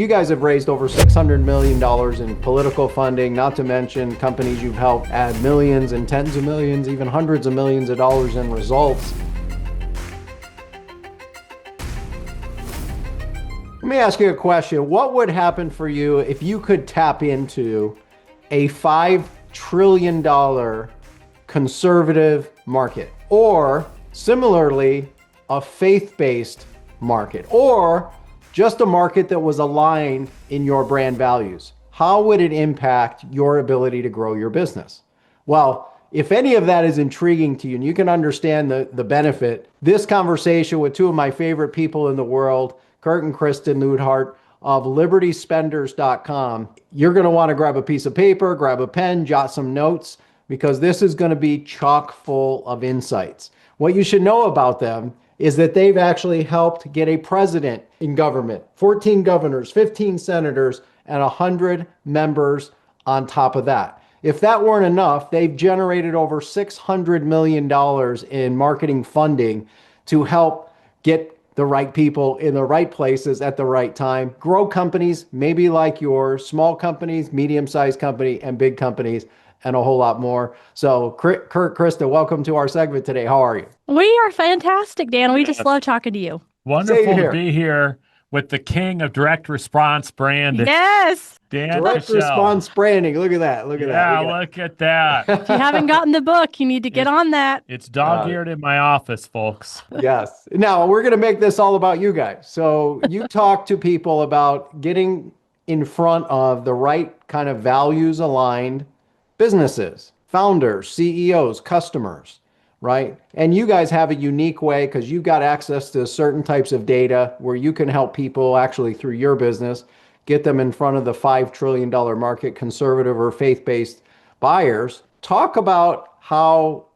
you guys have raised over $600 million in political funding, not to mention companies you've helped add millions and tens of millions, even hundreds of millions of dollars in results. Let me ask you a question. What would happen for you if you could tap into a $5 trillion conservative market, or similarly, a faith-based market, or just a market that was aligned in your brand values? How would it impact your ability to grow your business? Well, if any of that is intriguing to you and you can understand the benefit, this conversation with two of my favorite people in the world, Kurt and Kristen Luidhardt of libertyspenders.com, you're going to want to grab a piece of paper, grab a pen, jot some notes, because this is going to be chock full of insights. What you should know about them is that they've actually helped get a president in government, 14 governors, 15 senators, and 100 members on top of that. If that weren't enough, they've generated over $600 million in marketing funding to help get the right people in the right places at the right time, grow companies, maybe like yours, small companies, medium-sized company, and big companies, and a whole lot more. So Kurt, Kristen, welcome to our segment today. How are you? We are fantastic, Dan. We just love talking to you. Wonderful to be here with the king of direct response brand. Yes. Dan direct Kuschell. Response branding. Look at that. Look at that. Yeah, look at that. If you haven't gotten the book, you need to get on that. It's dog-eared in my office, folks. Yes. Now, we're going to make this all about you guys. So you talk to people about getting in front of the right kind of values-aligned businesses, founders, CEOs, customers, right? And you guys have a unique way because you've got access to certain types of data where you can help people actually through your business, get them in front of the $5 trillion market, conservative or faith-based buyers. Talk about how,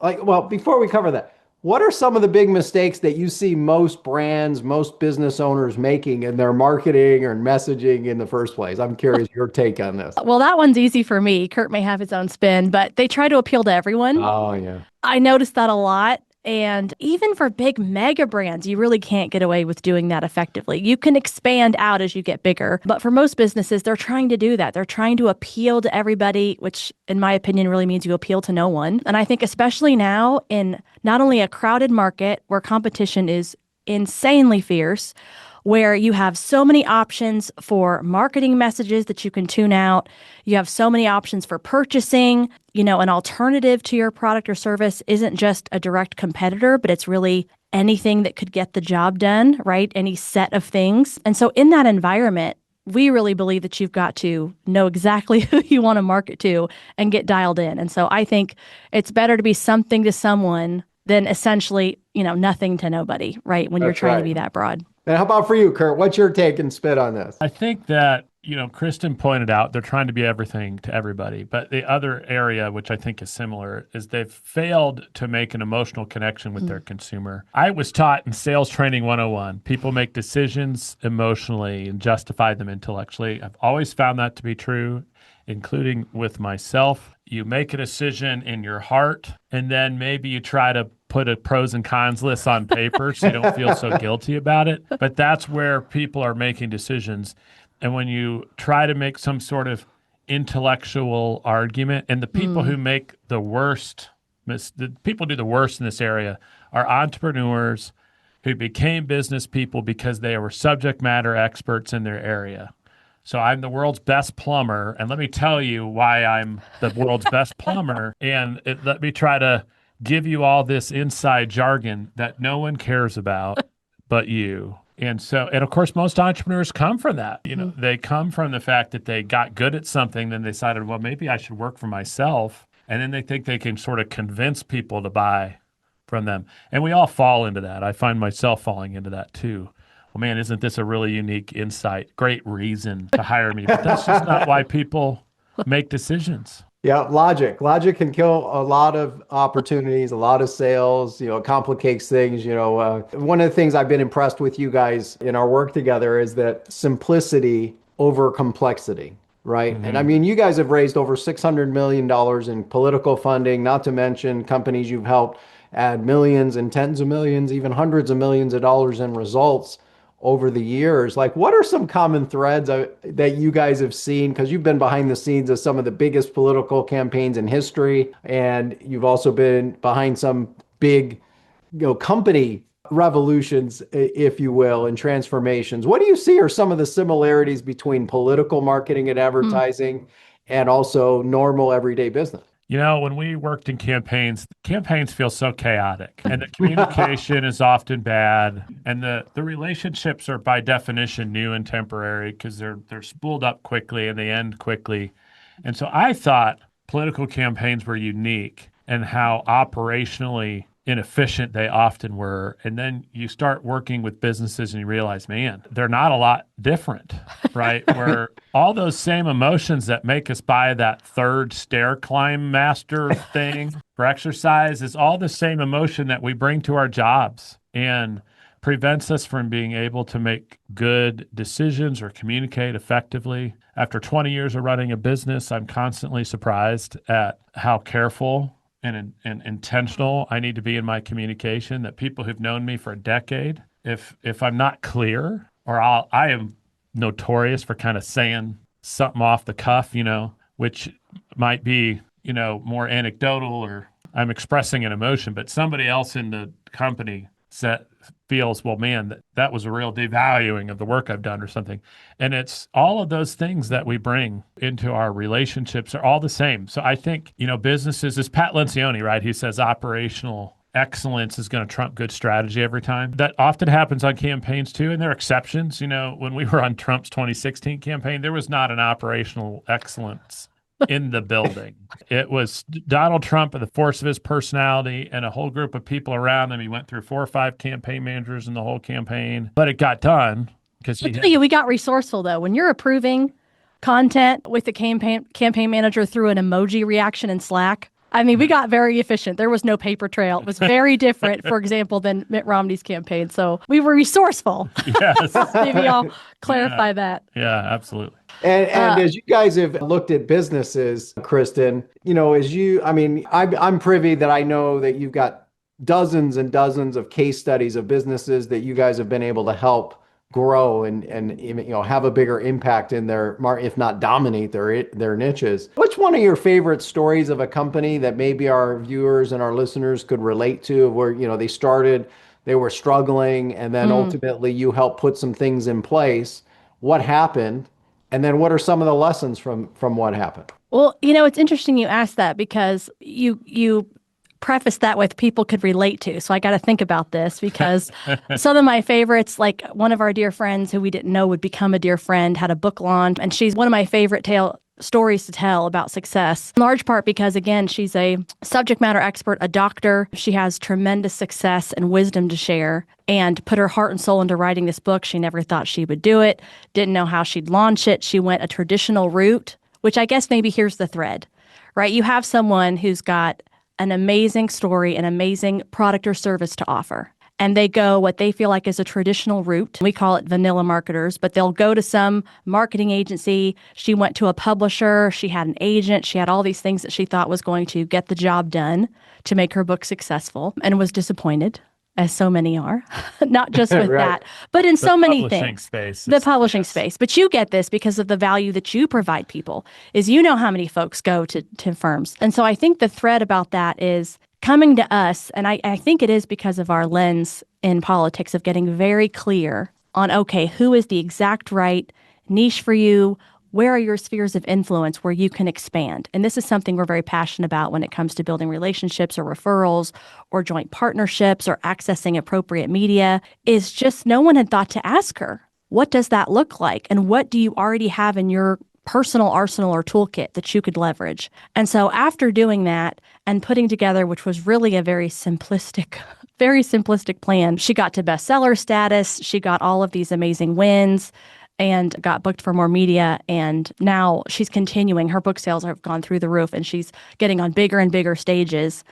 before we cover that, what are some of the big mistakes that you see most brands, most business owners making in their marketing or messaging in the first place? I'm curious your take on this. Well, that one's easy for me. Kurt may have his own spin, but they try to appeal to everyone. Oh, yeah. I noticed that a lot. And even for big mega brands, you really can't get away with doing that effectively. You can expand out as you get bigger. But for most businesses, they're trying to do that. They're trying to appeal to everybody, which in my opinion really means you appeal to no one. And I think especially now in not only a crowded market where competition is insanely fierce, where you have so many options for marketing messages that you can tune out. You have so many options for purchasing. You know, an alternative to your product or service isn't just a direct competitor, but it's really anything that could get the job done, right? Any set of things. And so in that environment, we really believe that you've got to know exactly who you want to market to and get dialed in. And so I think it's better to be something to someone than essentially, nothing to nobody, right? When you're trying to be that broad. And how about for you, Kurt? What's your take and spit on this? I think that, Kristen pointed out they're trying to be everything to everybody. But the other area, which I think is similar, is they've failed to make an emotional connection with their consumer. I was taught in Sales Training 101, people make decisions emotionally and justify them intellectually. I've always found that to be true, including with myself. You make a decision in your heart, and then maybe you try to put a pros and cons list on paper so you don't feel so guilty about it. But that's where people are making decisions. And when you try to make some sort of intellectual argument, and the people who make the worst, the people do the worst in this area are entrepreneurs who became business people because they were subject matter experts in their area. So I'm the world's best plumber, and let me tell you why I'm the world's best plumber. And let me try to give you all this inside jargon that no one cares about but you. And of course, most entrepreneurs come from that. They come from the fact that they got good at something, then they decided, well, maybe I should work for myself. And then they think they can sort of convince people to buy from them. And we all fall into that. I find myself falling into that too. Well, man, isn't this a really unique insight? Great reason to hire me. But that's just not why people make decisions. Yeah, logic. Logic can kill a lot of opportunities, a lot of sales, it complicates things. One of the things I've been impressed with you guys in our work together is that simplicity over complexity, right? Mm-hmm. And I mean, you guys have raised over $600 million in political funding, not to mention companies you've helped add millions and tens of millions, even hundreds of millions of dollars in results over the years. Like, what are some common threads that you guys have seen? Because you've been behind the scenes of some of the biggest political campaigns in history, and you've also been behind some big, company revolutions, if you will, and transformations. What do you see are some of the similarities between political marketing and advertising and also normal everyday business? When we worked in campaigns feel so chaotic, and the communication is often bad, and the relationships are by definition new and temporary because they're spooled up quickly and they end quickly. And so I thought political campaigns were unique and how operationally inefficient they often were. And then you start working with businesses and you realize, man, they're not a lot different, right? Where all those same emotions that make us buy that third stair climb master thing for exercise is all the same emotion that we bring to our jobs and prevents us from being able to make good decisions or communicate effectively. After 20 years of running a business, I'm constantly surprised at how careful and intentional I need to be in my communication, that people who've known me for a decade, if I'm not clear, or I am notorious for kind of saying something off the cuff, which might be, more anecdotal, or I'm expressing an emotion, but somebody else in the company feels, well, man, that was a real devaluing of the work I've done or something. And it's all of those things that we bring into our relationships are all the same. So I think, businesses, is Pat Lencioni, right? He says operational excellence is going to trump good strategy every time. That often happens on campaigns too, and there are exceptions. When we were on Trump's 2016 campaign, there was not an operational excellence in the building. It was Donald Trump and the force of his personality and a whole group of people around him. He went through 4 or 5 campaign managers in the whole campaign, but it got done because I'll tell you, we got resourceful though. When you're approving content with the campaign manager through an emoji reaction in Slack, we got very efficient. There was no paper trail. It was very different, for example, than Mitt Romney's campaign. So we were resourceful. Yes. Maybe I'll clarify that. Yeah, absolutely. And as you guys have looked at businesses, Kristen, I'm privy that I know that you've got dozens and dozens of case studies of businesses that you guys have been able to help grow and have a bigger impact in their market, if not dominate their niches. What's one of your favorite stories of a company that maybe our viewers and our listeners could relate to, where they started, they were struggling, and then ultimately you helped put some things in place? What happened? And then what are some of the lessons from what happened? Well, it's interesting you asked that, because you preface that with people could relate to. So I got to think about this, because some of my favorites, like one of our dear friends who we didn't know would become a dear friend, had a book launch, and she's one of my favorite stories to tell about success, in large part because, again, she's a subject matter expert, a doctor. She has tremendous success and wisdom to share, and put her heart and soul into writing this book. She never thought she would do it, didn't know how she'd launch it. She went a traditional route, which I guess maybe here's the thread, right? You have someone who's got an amazing story, an amazing product or service to offer, and they go what they feel like is a traditional route. We call it vanilla marketers, but they'll go to some marketing agency. She went to a publisher. She had an agent. She had all these things that she thought was going to get the job done to make her book successful, and was disappointed, as so many are, not just with Right. that, but in so many things. The publishing Yes. space. But you get this because of the value that you provide people, is how many folks go to firms. And so I think the thread about that is coming to us, and I think it is because of our lens in politics of getting very clear on, okay, who is the exact right niche for you? Where are your spheres of influence where you can expand? And this is something we're very passionate about when it comes to building relationships or referrals or joint partnerships or accessing appropriate media, is just no one had thought to ask her, what does that look like? And what do you already have in your personal arsenal or toolkit that you could leverage? And so after doing that and putting together, which was really a very simplistic plan, she got to bestseller status. She got all of these amazing wins and got booked for more media. And now she's continuing. Her book sales have gone through the roof, and she's getting on bigger and bigger stages,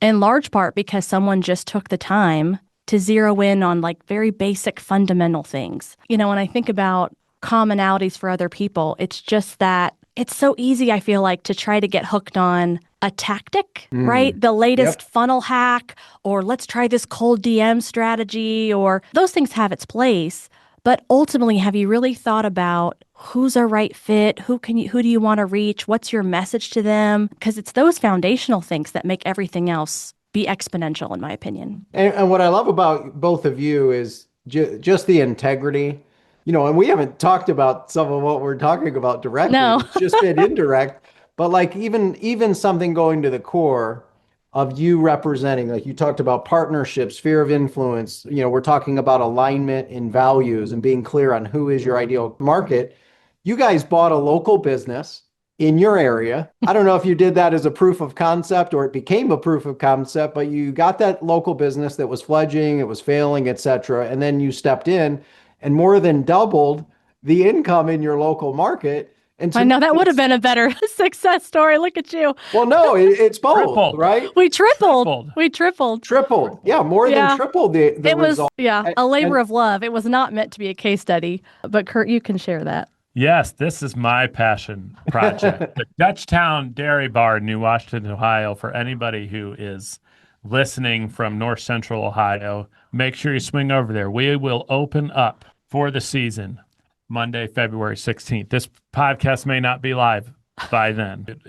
in large part because someone just took the time to zero in on like very basic fundamental things. When I think about commonalities for other people, it's just that it's so easy, I feel like, to try to get hooked on a tactic, right? The latest funnel hack, or let's try this cold DM strategy, or those things have its place. But ultimately, have you really thought about who's a right fit? Who do you want to reach? What's your message to them? Because it's those foundational things that make everything else be exponential, in my opinion. And what I love about both of you is just the integrity, and we haven't talked about some of what we're talking about directly. No. It's just been indirect. But like even something going to the core of you representing, like you talked about partnerships, sphere of influence, we're talking about alignment in values and being clear on who is your ideal market. You guys bought a local business in your area. I don't know if you did that as a proof of concept or it became a proof of concept, but you got that local business that was fledgling, it was failing, et cetera. And then you stepped in and more than doubled the income in your local market. And I know that would have been a better success story. Look at you. Well, no, it's both, Tripled. right? We tripled. We tripled. Tripled. Yeah, more than tripled the it result. was, a labor of love. It was not meant to be a case study. But Kurt, you can share that. Yes, this is my passion project. The Dutchtown Dairy Bar in New Washington, Ohio. For anybody who is listening from North Central Ohio, make sure you swing over there. We will open up for the season Monday, February 16th. This podcast may not be live by then.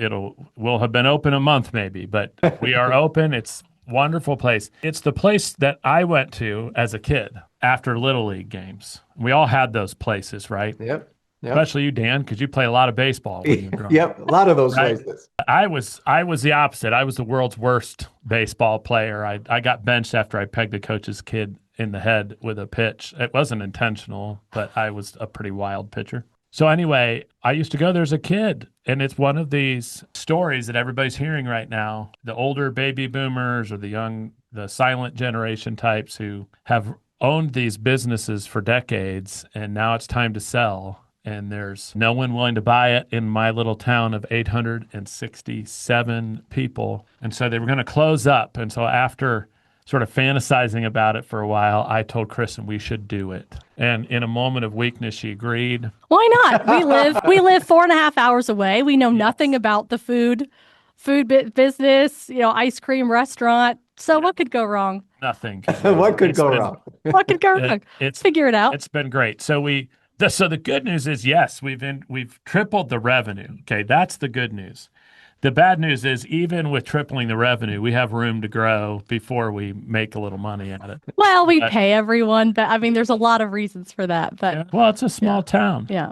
We'll have been open a month maybe, but we are open. It's a wonderful place. It's the place that I went to as a kid after Little League games. We all had those places, right? Yep. Especially you, Dan, because you play a lot of baseball when you were growing up. Yep, a lot of those Right? places. I was the opposite. I was the world's worst baseball player. I got benched after I pegged a coach's kid in the head with a pitch. It wasn't intentional, but I was a pretty wild pitcher. So anyway, I used to go there as a kid, and it's one of these stories that everybody's hearing right now. The older baby boomers or the silent generation types who have owned these businesses for decades, and now it's time to sell. And there's no one willing to buy it in my little town of 867 people. And so they were going to close up. And so after sort of fantasizing about it for a while, I told Kristen we should do it. And in a moment of weakness, she agreed. Why not? We live 4.5 hours away. We know nothing about the food business, ice cream restaurant. So what could go wrong? Nothing. What could go wrong? What could go wrong? Figure it out. It's been great. So the good news is, yes, we've tripled the revenue. Okay, that's the good news. The bad news is, even with tripling the revenue, we have room to grow before we make a little money at it. Well, we pay everyone, but I mean, there's a lot of reasons for that. But yeah. Well, it's a small town. Yeah.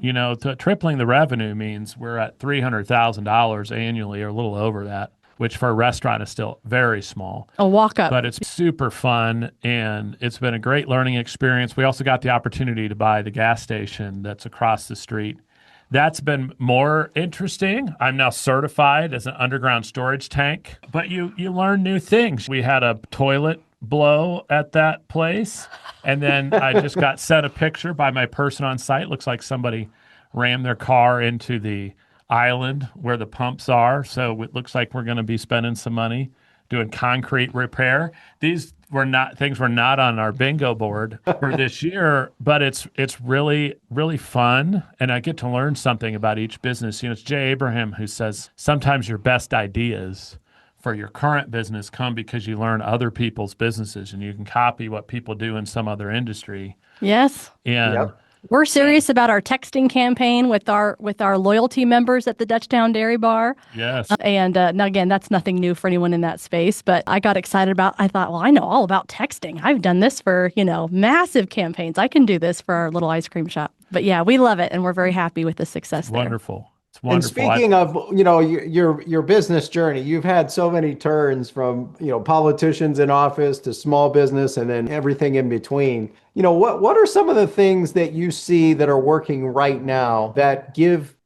Tripling the revenue means we're at $300,000 annually, or a little over that, which for a restaurant is still very small. A walk up. But it's super fun, and it's been a great learning experience. We also got the opportunity to buy the gas station that's across the street. That's been more interesting. I'm now certified as an underground storage tank, but you learn new things. We had a toilet blow at that place, and then I just got sent a picture by my person on site. Looks like somebody rammed their car into the island where the pumps are. So it looks like we're going to be spending some money doing concrete repair. These were not on our bingo board for this year, but it's really, really fun. And I get to learn something about each business. It's Jay Abraham who says sometimes your best ideas for your current business come because you learn other people's businesses and you can copy what people do in some other industry. Yes. And Yep. We're serious about our texting campaign with our loyalty members at the Dutchtown Dairy Bar. yes. And now, again, that's nothing new for anyone in that space. But I got excited I thought, well, I know all about texting. I've done this for, massive campaigns. I can do this for our little ice cream shop. But yeah, we love it. And we're very happy with the success there. Wonderful. It's wonderful. And speaking of, your business journey, you've had so many turns from, politicians in office to small business and then everything in between. What are some of the things that you see that are working right now that give,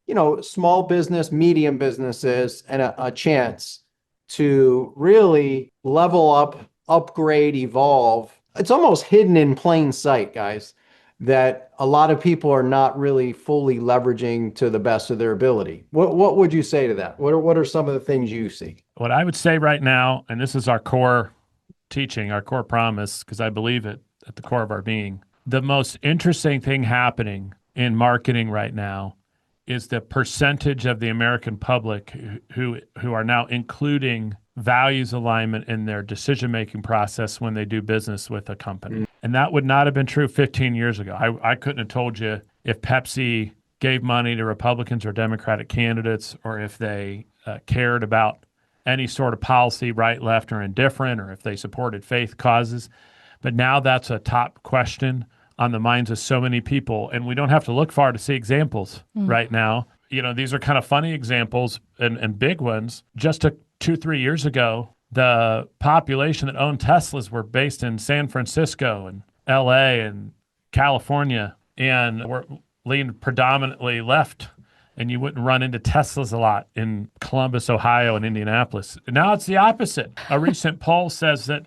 small business, medium businesses a chance to really level up, upgrade, evolve? It's almost hidden in plain sight, guys, that a lot of people are not really fully leveraging to the best of their ability. What would you say to that? What are some of the things you see? What I would say right now, and this is our core teaching, our core promise, because I believe it at the core of our being, the most interesting thing happening in marketing right now is the percentage of the American public who are now including values alignment in their decision-making process when they do business with a company. And that would not have been true 15 years ago. I couldn't have told you if Pepsi gave money to Republicans or Democratic candidates, or if they cared about any sort of policy, right, left, or indifferent, or if they supported faith causes. But now that's a top question on the minds of so many people. And we don't have to look far to see examples right now. You know, these are kind of funny examples and big ones. Just 2-3 years ago, the population that owned Teslas were based in San Francisco and LA and California, and were leaned predominantly left, and you wouldn't run into Teslas a lot in Columbus, Ohio, and Indianapolis. Now it's the opposite. A recent poll says that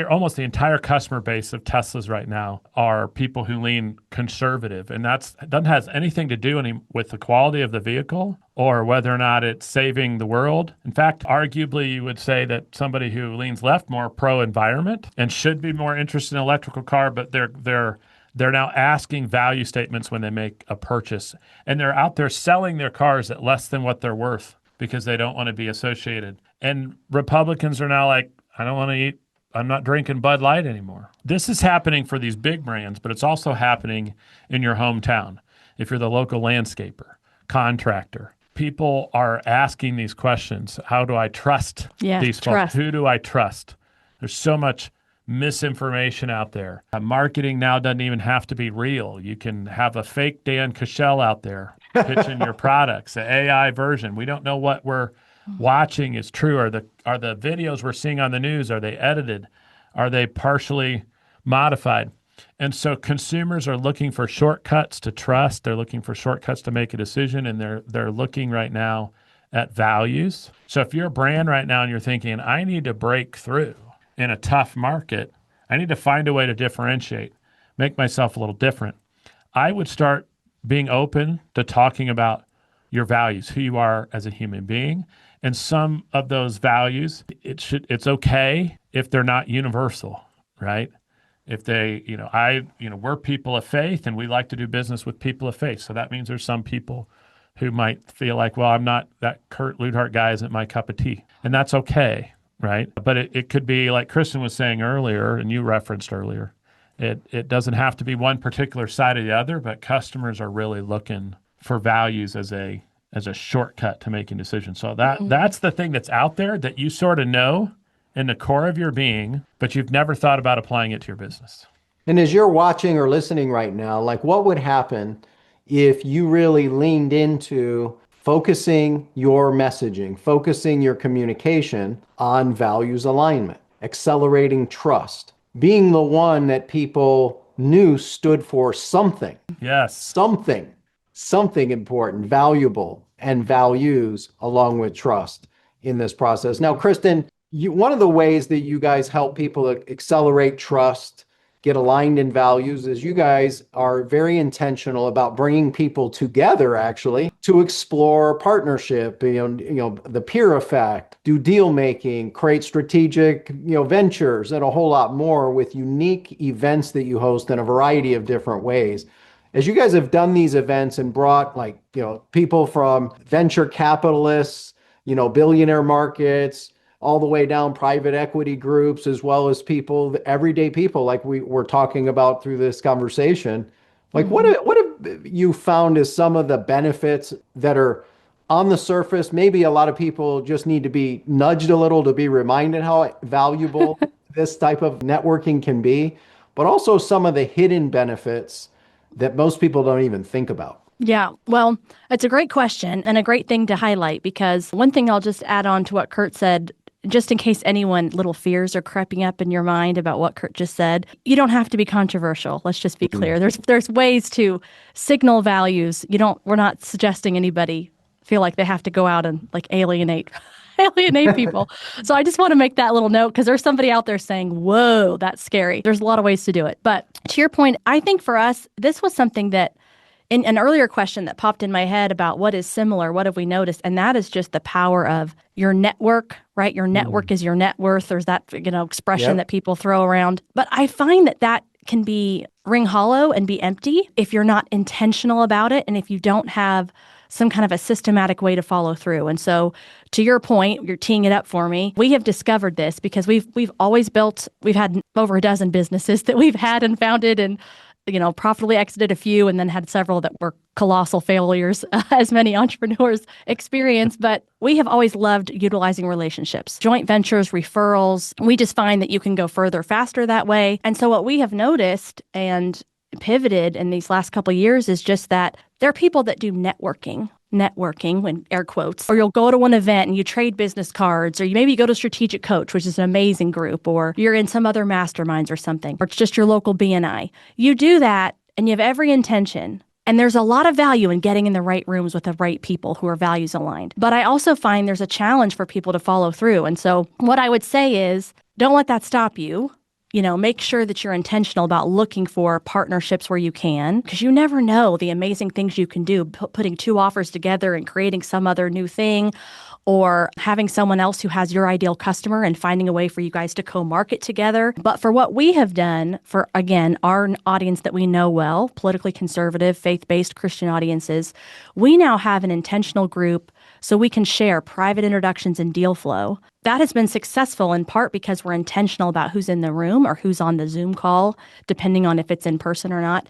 almost the entire customer base of Teslas right now are people who lean conservative, and that doesn't have anything to do with the quality of the vehicle or whether or not it's saving the world. In fact, arguably, you would say that somebody who leans left, more pro-environment, and should be more interested in an electrical car, but they're now asking value statements when they make a purchase. And they're out there selling their cars at less than what they're worth because they don't want to be associated. And Republicans are now like, I'm not drinking Bud Light anymore. This is happening for these big brands, but it's also happening in your hometown. If you're the local landscaper, contractor, people are asking these questions. How do I trust these folks? Who do I trust? There's so much misinformation out there. Marketing now doesn't even have to be real. You can have a fake Dan Kuschell out there pitching your products, an AI version. We don't know what we're watching is true. Are the videos we're seeing on the news, are they edited? Are they partially modified? And so consumers are looking for shortcuts to trust. They're looking for shortcuts to make a decision, and they're looking right now at values. So if you're a brand right now and you're thinking, I need to break through in a tough market, I need to find a way to differentiate, make myself a little different, I would start being open to talking about your values, who you are as a human being. And some of those values, it's okay if they're not universal, right? If we're people of faith and we like to do business with people of faith. So that means there's some people who might feel like, well, that Kurt Luidhardt guy isn't my cup of tea. And that's okay. Right. But it could be like Kristen was saying earlier, and you referenced earlier, it doesn't have to be one particular side or the other, but customers are really looking for values as a shortcut to making decisions. So that's the thing that's out there that you sort of know in the core of your being, but you've never thought about applying it to your business. And as you're watching or listening right now, like what would happen if you really leaned into focusing your messaging, focusing your communication on values alignment, accelerating trust, being the one that people knew stood for something. Yes. Something important, valuable, and values along with trust in this process. Now, Kristen, one of the ways that you guys help people accelerate trust, get aligned in values, is you guys are very intentional about bringing people together actually to explore partnership, the peer effect, do deal making, create strategic, ventures, and a whole lot more with unique events that you host in a variety of different ways. As you guys have done these events and brought people from venture capitalists, billionaire markets, all the way down private equity groups, as well as people, everyday people like we're talking about through this conversation. Like what have you found is some of the benefits that are on the surface? Maybe a lot of people just need to be nudged a little to be reminded how valuable this type of networking can be, but also some of the hidden benefits that most people don't even think about. Yeah, well, it's a great question and a great thing to highlight, because one thing I'll just add on to what Kurt said, just in case little fears are creeping up in your mind about what Kurt just said, you don't have to be controversial. Let's just be clear. There's ways to signal values. We're not suggesting anybody feel like they have to go out and alienate people. So I just want to make that little note, because there's somebody out there saying, whoa, that's scary. There's a lot of ways to do it. But to your point, I think for us, this was something that in an earlier question that popped in my head about what is similar, what have we noticed? And that is just the power of your network, right? Your network is your net worth. There's that, expression that people throw around. But I find that can be ring hollow and be empty if you're not intentional about it. And if you don't have some kind of a systematic way to follow through. And so to your point, you're teeing it up for me. We have discovered this because we've always we've had over a dozen businesses that we've had and founded and profitably exited a few and then had several that were colossal failures, as many entrepreneurs experience. But we have always loved utilizing relationships, joint ventures, referrals. We just find that you can go further, faster that way. And so what we have noticed and pivoted in these last couple of years is just that there are people that do networking when air quotes, or you'll go to one event and you trade business cards, or you maybe go to Strategic Coach, which is an amazing group, or you're in some other masterminds or something, or it's just your local BNI. You do that and you have every intention. And there's a lot of value in getting in the right rooms with the right people who are values aligned. But I also find there's a challenge for people to follow through. And so what I would say is, don't let that stop you. Make sure that you're intentional about looking for partnerships where you can, because you never know the amazing things you can do, putting two offers together and creating some other new thing, or having someone else who has your ideal customer and finding a way for you guys to co-market together. But for what we have done for, again, our audience that we know well, politically conservative, faith-based Christian audiences, we now have an intentional group so we can share private introductions and deal flow. That has been successful in part because we're intentional about who's in the room or who's on the Zoom call, depending on if it's in person or not.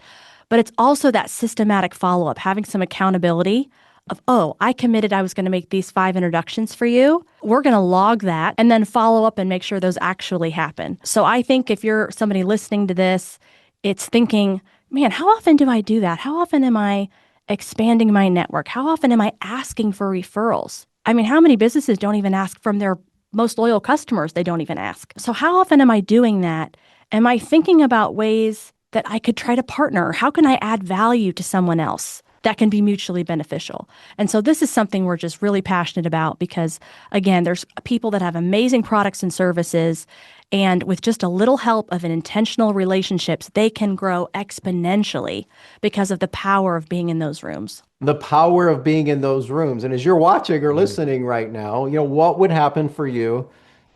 But it's also that systematic follow-up, having some accountability of, I committed I was going to make these 5 introductions for you. We're going to log that and then follow up and make sure those actually happen. So I think if you're somebody listening to this, it's thinking, man, how often do I do that? How often am I expanding my network? How often am I asking for referrals? I mean, how many businesses don't even ask from their most loyal customers? They don't even ask. So how often am I doing that? Am I thinking about ways that I could try to partner? How can I add value to someone else that can be mutually beneficial? And so this is something we're just really passionate about because, again, there's people that have amazing products and services, and with just a little help of an intentional relationships, they can grow exponentially because of the power of being in those rooms. The power of being in those rooms. And as you're watching or listening right now, what would happen for you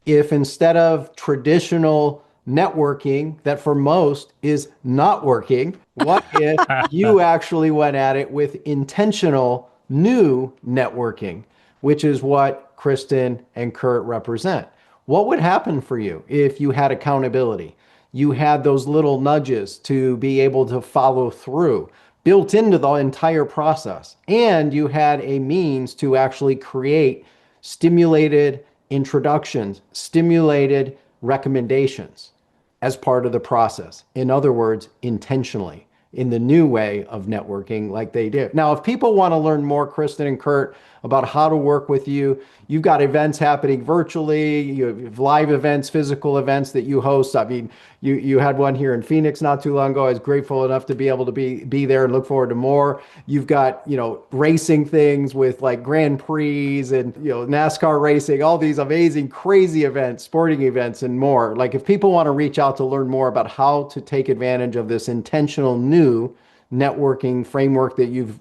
if instead of traditional networking that for most is not working, what if you actually went at it with intentional new networking, which is what Kristen and Kurt represent? What would happen for you if you had accountability? You had those little nudges to be able to follow through built into the entire process, and you had a means to actually create stimulated introductions, stimulated recommendations as part of the process. In other words, intentionally, in the new way of networking like they did. Now, if people want to learn more, Kristen and Kurt, about how to work with you, you've got events happening virtually, you have live events, physical events that you host. I mean, you had one here in Phoenix not too long ago. I was grateful enough to be able to be there and look forward to more. You've got, racing things with like Grand Prix and, NASCAR racing, all these amazing, crazy events, sporting events and more. Like if people want to reach out to learn more about how to take advantage of this intentional new networking framework that you've,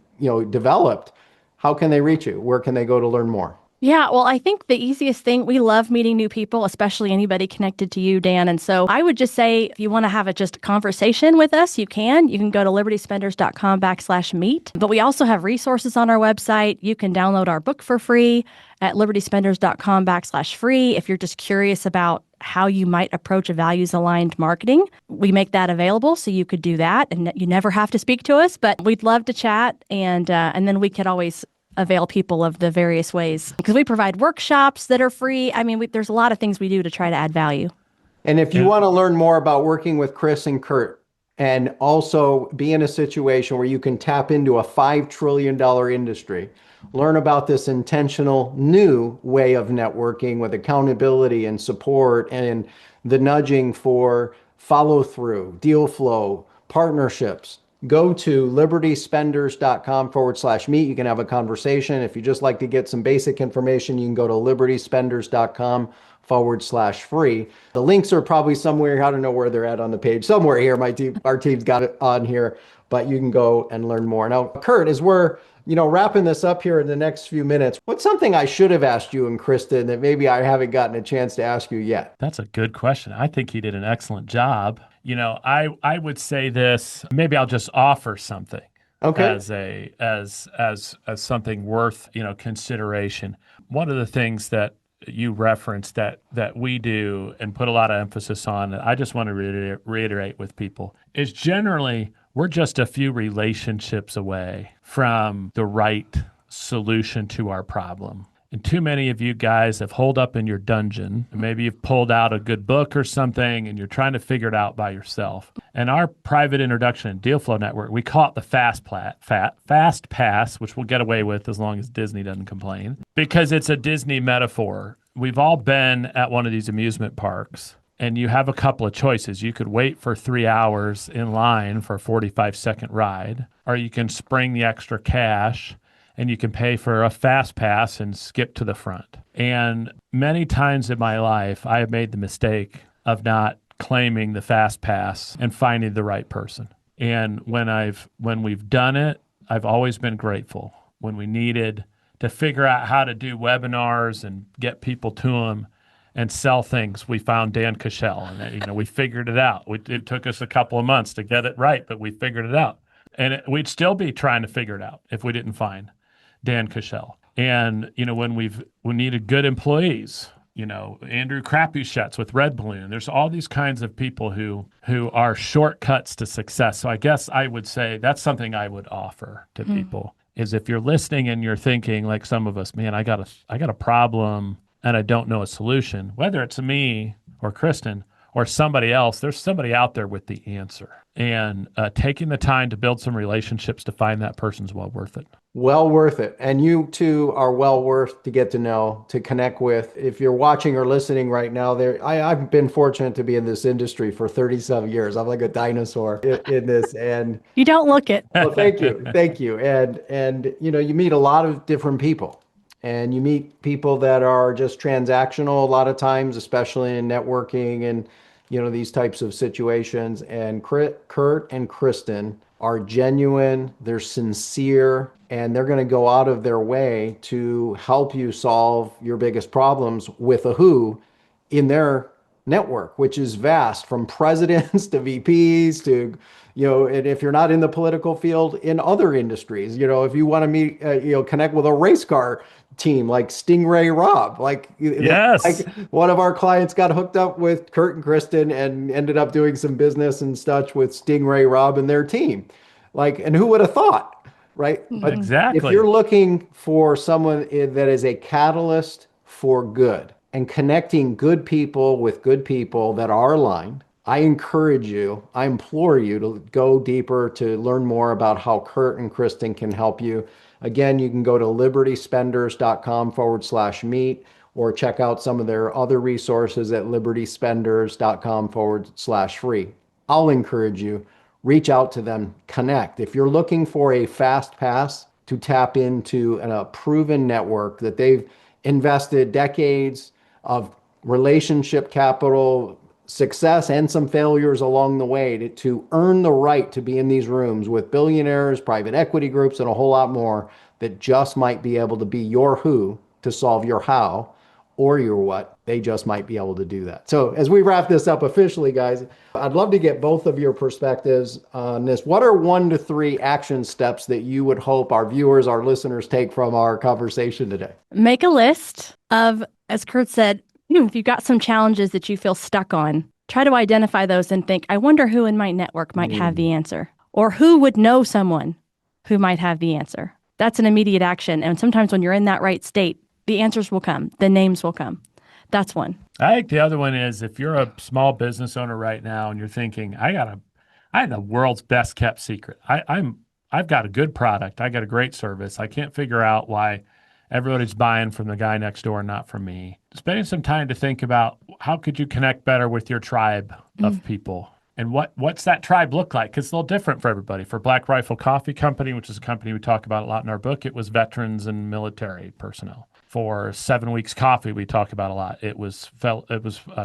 developed, how can they reach you? Where can they go to learn more? Yeah, well, I think the easiest thing, we love meeting new people, especially anybody connected to you, Dan. And so I would just say, if you want to have just a conversation with us, you can go to libertyspenders.com/meet. But we also have resources on our website. You can download our book for free at libertyspenders.com/free. If you're just curious about how you might approach a values-aligned marketing, we make that available, so you could do that. And you never have to speak to us, but we'd love to chat. And then we could always avail people of the various ways, because we provide workshops that are free. I mean, there's a lot of things we do to try to add value. And if you want to learn more about working with Chris and Kurt and also be in a situation where you can tap into a $5 trillion industry, learn about this intentional new way of networking with accountability and support and the nudging for follow through, deal flow, partnerships, go to libertyspenders.com/meet. You can have a conversation. If you just like to get some basic information, you can go to libertyspenders.com/free. The links are probably somewhere. I don't know where they're at on the page. Somewhere here. Our team's got it on here, but you can go and learn more. Now, Kurt, as we're wrapping this up here in the next few minutes, what's something I should have asked you and Kristen that maybe I haven't gotten a chance to ask you yet? That's a good question. I think he did an excellent job. I would say this, maybe I'll just offer something. Okay. as something worth, consideration. One of the things that you referenced that we do and put a lot of emphasis on, that I just want to reiterate with people, is generally we're just a few relationships away from the right solution to our problem. And too many of you guys have holed up in your dungeon. Maybe you've pulled out a good book or something and you're trying to figure it out by yourself. And our private introduction and deal flow network, we call it the fast pass, which we'll get away with as long as Disney doesn't complain, because it's a Disney metaphor. We've all been at one of these amusement parks, and you have a couple of choices. You could wait for 3 hours in line for a 45-second ride, or you can spring the extra cash and you can pay for a fast pass and skip to the front. And many times in my life, I have made the mistake of not claiming the fast pass and finding the right person. And when we've done it, I've always been grateful. When we needed to figure out how to do webinars and get people to them and sell things, we found Dan Kuschell, and we figured it out. It took us a couple of months to get it right, but we figured it out. And we'd still be trying to figure it out if we didn't find Dan Kuschell. And, when we needed good employees, Andrew Crapuchettes with Red Balloon. There's all these kinds of people who are shortcuts to success. So I guess I would say that's something I would offer to people, is if you're listening and you're thinking like some of us, man, I got a problem and I don't know a solution, whether it's me or Kristen or somebody else, there's somebody out there with the answer. And taking the time to build some relationships to find that person's well worth it. Well worth it. And you too are well worth to get to know, to connect with. If you're watching or listening right now, I've been fortunate to be in this industry for 37 years. I'm like a dinosaur in this. And You don't look it. well, thank you. Thank you. And you meet a lot of different people. And you meet people that are just transactional a lot of times, especially in networking and these types of situations. And Kurt and Kristen are genuine, they're sincere, and they're going to go out of their way to help you solve your biggest problems with a who in their network, which is vast, from presidents to VPs to, and if you're not in the political field, in other industries, if you want to meet, connect with a race car team like Stingray Rob, yes, like one of our clients got hooked up with Kurt and Kristen and ended up doing some business and such with Stingray Rob and their team. And who would have thought, right? But exactly. If you're looking for someone that is a catalyst for good and connecting good people with good people that are aligned, I implore you to go deeper, to learn more about how Kurt and Kristen can help you. Again, you can go to libertyspenders.com/meet or check out some of their other resources at libertyspenders.com/free. I'll encourage you, reach out to them, connect. If you're looking for a fast pass to tap into a proven network that they've invested decades of relationship capital, success, and some failures along the way to earn the right to be in these rooms with billionaires, private equity groups, and a whole lot more that just might be able to be your who to solve your how or your what. They just might be able to do that. So as we wrap this up officially, guys, I'd love to get both of your perspectives on this. What are 1 to 3 action steps that you would hope our viewers, our listeners take from our conversation today? Make a list of, as Kurt said, if you've got some challenges that you feel stuck on, try to identify those and think, I wonder who in my network might have the answer, or who would know someone who might have the answer. That's an immediate action. And sometimes when you're in that right state, the answers will come, the names will come. That's one. I think the other one is, if you're a small business owner right now and you're thinking, I have the world's best kept secret. I've got a good product. I got a great service. I can't figure out why everybody's buying from the guy next door and not from me. Spending some time to think about how could you connect better with your tribe of people, and what's that tribe look like? Because it's a little different for everybody. For Black Rifle Coffee Company, which is a company we talk about a lot in our book, it was veterans and military personnel. For 7 Weeks Coffee, we talk about a lot. It was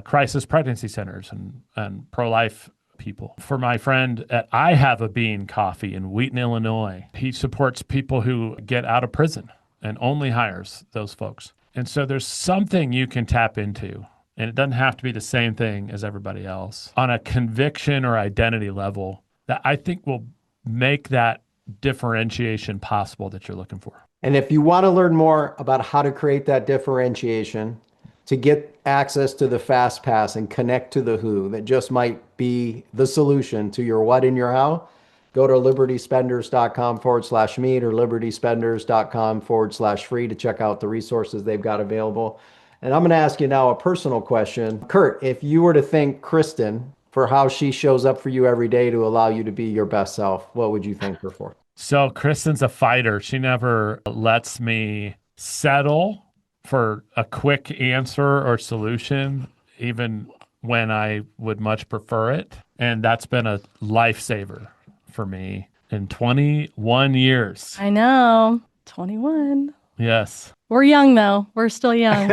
crisis pregnancy centers and pro-life people. For my friend at I Have a Bean Coffee in Wheaton, Illinois, he supports people who get out of prison and only hires those folks. And so there's something you can tap into, and it doesn't have to be the same thing as everybody else, on a conviction or identity level that I think will make that differentiation possible that you're looking for. And if you want to learn more about how to create that differentiation, to get access to the fast pass and connect to the who that just might be the solution to your what and your how, go to libertyspenders.com/meet or libertyspenders.com/free to check out the resources they've got available. And I'm going to ask you now a personal question. Kurt, if you were to thank Kristen for how she shows up for you every day to allow you to be your best self, what would you thank her for? So Kristen's a fighter. She never lets me settle for a quick answer or solution, even when I would much prefer it. And that's been a lifesaver for me in 21 years. I know. 21. Yes. We're young, though. We're still young.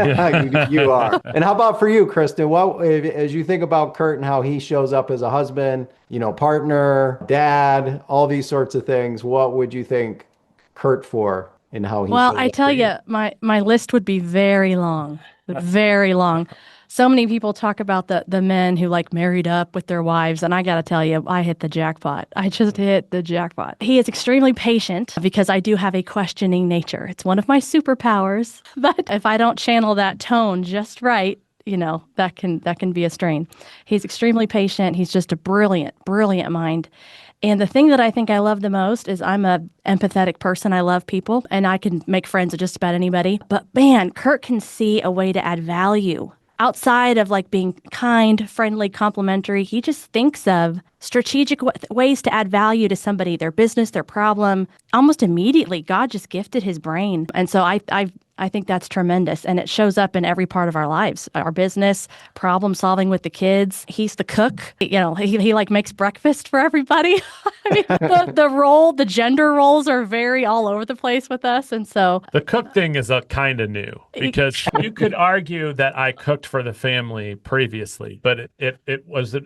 You are. And how about for you, Kristen? What, as you think about Kurt and how he shows up as a husband, partner, dad, all these sorts of things, what would you thank Kurt for and how he Well, shows I up tell for you, my list would be very long, very long. So many people talk about the men who like married up with their wives. And I got to tell you, I hit the jackpot. I just hit the jackpot. He is extremely patient because I do have a questioning nature. It's one of my superpowers. But if I don't channel that tone just right, that can be a strain. He's extremely patient. He's just a brilliant, brilliant mind. And the thing that I think I love the most is I'm a empathetic person. I love people and I can make friends with just about anybody. But man, Kurt can see a way to add value. Outside of like being kind, friendly, complimentary, he just thinks of strategic ways to add value to somebody, their business, their problem. Almost immediately, God just gifted his brain. And so I think that's tremendous. And it shows up in every part of our lives, our business, problem solving with the kids. He's the cook. He like makes breakfast for everybody. I mean, the gender roles are very all over the place with us. And so the cook thing is a kind of new because you could argue that I cooked for the family previously, but it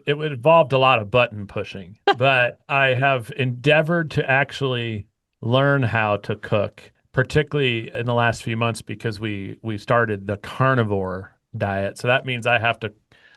involved a lot of button pushing. But I have endeavored to actually learn how to cook, particularly in the last few months because we started the carnivore diet. So that means I have to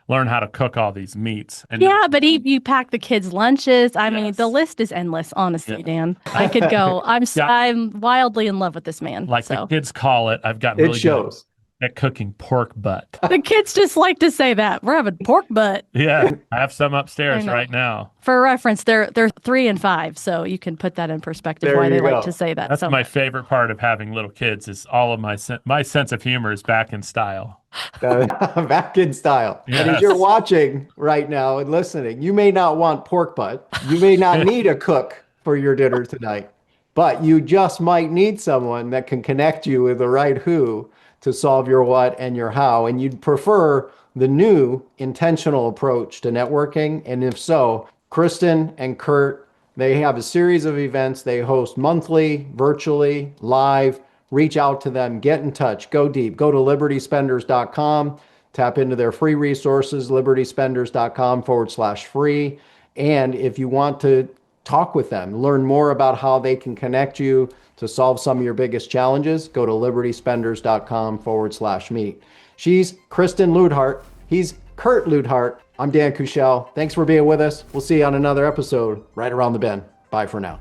learn how to cook all these meats. And but you pack the kids' lunches. I mean, the list is endless, honestly, Dan. I could go. I'm wildly in love with this man. Like the kids call it, I've gotten really good at cooking pork butt. The kids just like to say that. We're having pork butt. Yeah, I have some upstairs right now. For reference, they're 3 and 5, so you can put that in perspective why they like to say that. That's my favorite part of having little kids is all of my sense of humor is back in style. Back in style. Yes. And as you're watching right now and listening, you may not want pork butt. You may not need a cook for your dinner tonight, but you just might need someone that can connect you with the right who to solve your what and your how. And you'd prefer the new intentional approach to networking. And if so, Kristen and Kurt, they have a series of events they host monthly, virtually, live. Reach out to them, get in touch, go deep. Go to libertyspenders.com, tap into their free resources, libertyspenders.com/free. And if you want to talk with them, learn more about how they can connect you to solve some of your biggest challenges, go to libertyspenders.com/meet. She's Kristen Luidhardt. He's Kurt Luidhardt. I'm Dan Kuschell. Thanks for being with us. We'll see you on another episode right around the bend. Bye for now.